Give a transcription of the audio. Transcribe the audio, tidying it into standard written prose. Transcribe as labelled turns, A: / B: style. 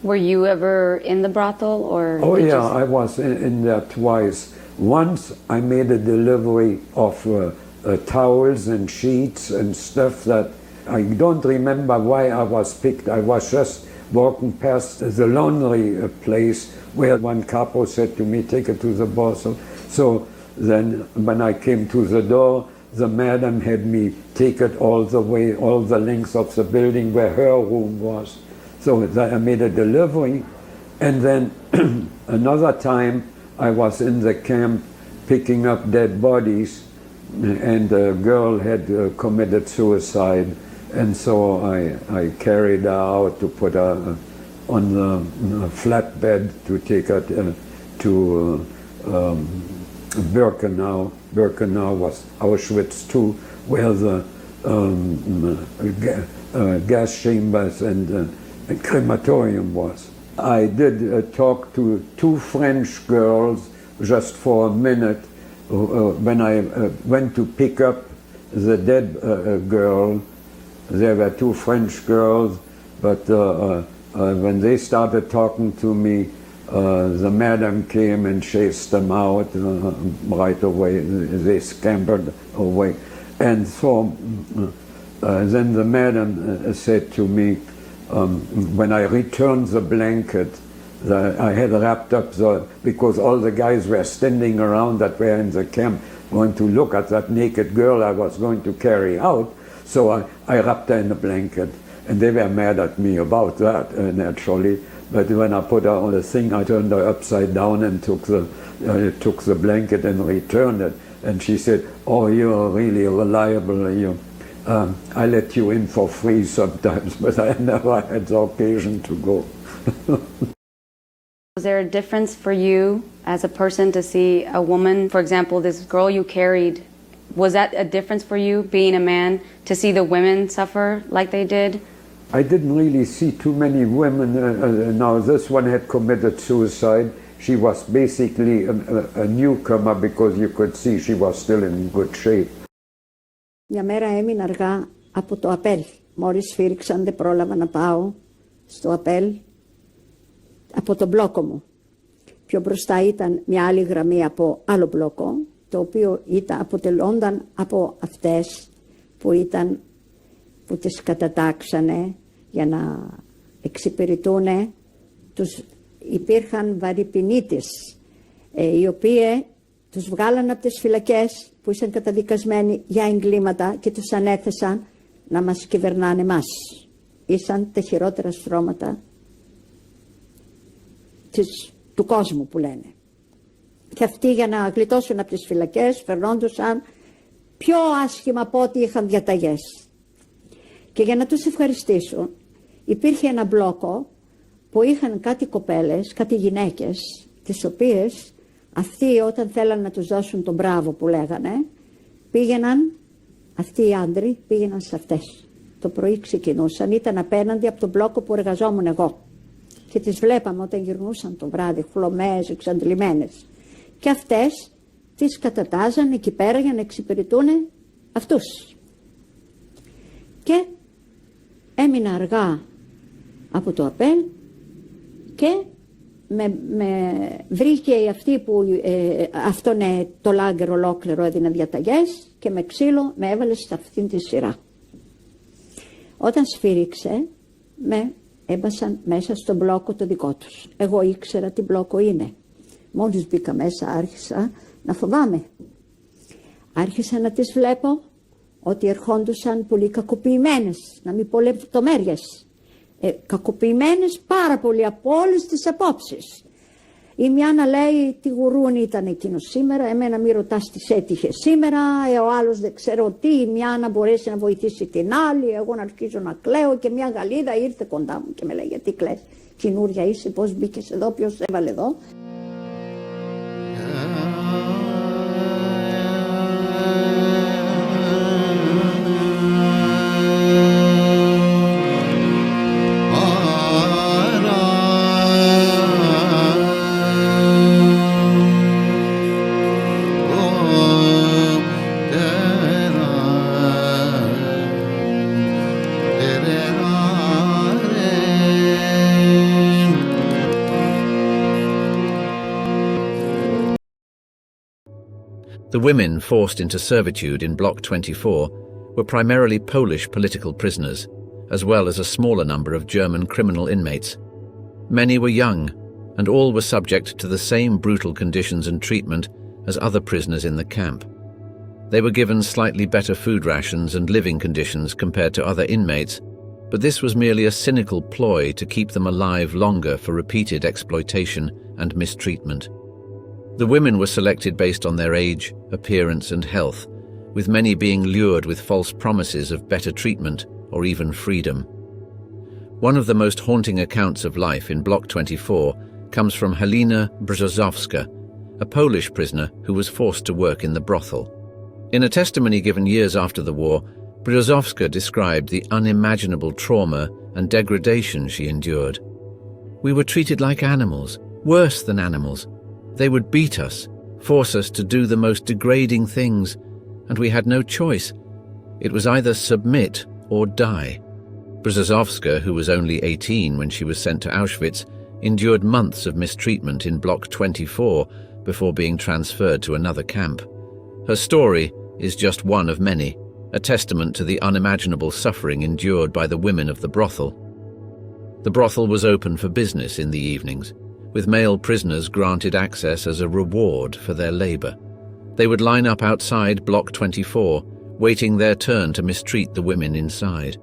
A: Were you ever in the brothel, or?
B: Oh yeah, I was in there twice. Once I made a delivery of towels and sheets and stuff that I don't remember why I was picked. I was just walking past the laundry place where one capo said to me, take it to the brothel. So then when I came to the door, the madam had me take it all the way, all the length of the building where her room was. So I made a delivery, and then another time I was in the camp picking up dead bodies, and a girl had committed suicide, and so I carried her out to put her on the flatbed to take her to Birkenau. Birkenau was Auschwitz too, where the gas chambers and crematorium was. I did talk to two French girls just for a minute when I went to pick up the dead girl. There were two French girls, but when they started talking to me, the madam came and chased them out right away. They scampered away. And so then the madam said to me, when I returned the blanket, I had wrapped up because all the guys were standing around that were in the camp going to look at that naked girl I was going to carry out. So I wrapped her in a blanket, and they were mad at me about that, naturally. But when I put her on the thing, I turned her upside down and took the blanket and returned it. And she said, "Oh, you're really reliable. I let you in for free sometimes, but I never had the occasion to go."
A: Was there a difference for you as a person to see a woman, for example, this girl you carried, was that a difference for you, being a man, to see the women suffer like they did?
B: I didn't really see too many women. Now, this one had committed suicide. She was basically a newcomer because you could see she was still in good shape.
C: Μια μέρα έμεινα αργά από το απέλ. Μόλις σφύριξαν δεν πρόλαβα να πάω στο απέλ από το μπλόκο μου. Πιο μπροστά ήταν μια άλλη γραμμή από άλλο μπλόκο, το οποίο αποτελώνταν από αυτές που τις κατατάξανε για να εξυπηρετούν υπήρχαν βαρυπινίτες, οι οποίοι τους βγάλαν από τις φυλακές που ήσαν καταδικασμένοι για εγκλήματα και τους ανέθεσαν να μας κυβερνάνε εμάς. Ήσαν τα χειρότερα στρώματα του κόσμου που λένε. Και αυτοί για να γλιτώσουν από τις φυλακές φερνόντουσαν πιο άσχημα από ό,τι είχαν διαταγές. Και για να τους ευχαριστήσω υπήρχε ένα μπλόκο που είχαν κάτι κοπέλες, κάτι γυναίκες, τις οποίες αυτοί όταν θέλαν να τους δώσουν τον μπράβο που λέγανε, πήγαιναν, αυτοί οι άντροι πήγαιναν σε αυτές. Το πρωί ξεκινούσαν, ήταν απέναντι από τον μπλόκο που εργαζόμουν εγώ. Και τις βλέπαμε όταν γυρνούσαν το βράδυ, χλωμές, εξαντλημένες. Και αυτές τις κατατάζαν εκεί πέρα για να εξυπηρετούν αυτούς. Και έμεινα αργά από το απέλ και με βρήκε αυτή που αυτόν το λάγκερ ολόκληρο έδινε διαταγές και με ξύλο με έβαλε σε αυτήν τη σειρά. Όταν σφύριξε με έμπασαν μέσα στον μπλόκο το δικό τους. Εγώ ήξερα τι μπλόκο είναι. Μόλις μπήκα μέσα άρχισα να φοβάμαι. Άρχισα να τις βλέπω ότι ερχόντουσαν πολύ κακοποιημένες, να μην πω λεπτομέρειες. Κακοποιημένες πάρα πολύ από όλες τις απόψεις. Η μια να λέει τι γουρούνι ήταν εκείνο σήμερα, εμένα μη ρωτάς τι έτυχε σήμερα, ο άλλος δεν ξέρω τι, η μια να μπορέσει να βοηθήσει την άλλη, εγώ να αρχίζω να κλαίω και μια Γαλλίδα ήρθε κοντά μου και με λέει γιατί κλαις, καινούρια είσαι, πώς μπήκες εδώ, ποιος έβαλε εδώ.
D: The women forced into servitude in Block 24 were primarily Polish political prisoners, as well as a smaller number of German criminal inmates. Many were young, and all were subject to the same brutal conditions and treatment as other prisoners in the camp. They were given slightly better food rations and living conditions compared to other inmates, but this was merely a cynical ploy to keep them alive longer for repeated exploitation and mistreatment. The women were selected based on their age, appearance, and health, with many being lured with false promises of better treatment or even freedom. One of the most haunting accounts of life in Block 24 comes from Halina Brzozowska, a Polish prisoner who was forced to work in the brothel. In a testimony given years after the war, Brzozowska described the unimaginable trauma and degradation she endured. "We were treated like animals, worse than animals. They would beat us, force us to do the most degrading things, and we had no choice. It was either submit or die." Brzozowska, who was only 18 when she was sent to Auschwitz, endured months of mistreatment in Block 24 before being transferred to another camp. Her story is just one of many, a testament to the unimaginable suffering endured by the women of the brothel. The brothel was open for business in the evenings, with male prisoners granted access as a reward for their labor. They would line up outside Block 24, waiting their turn to mistreat the women inside.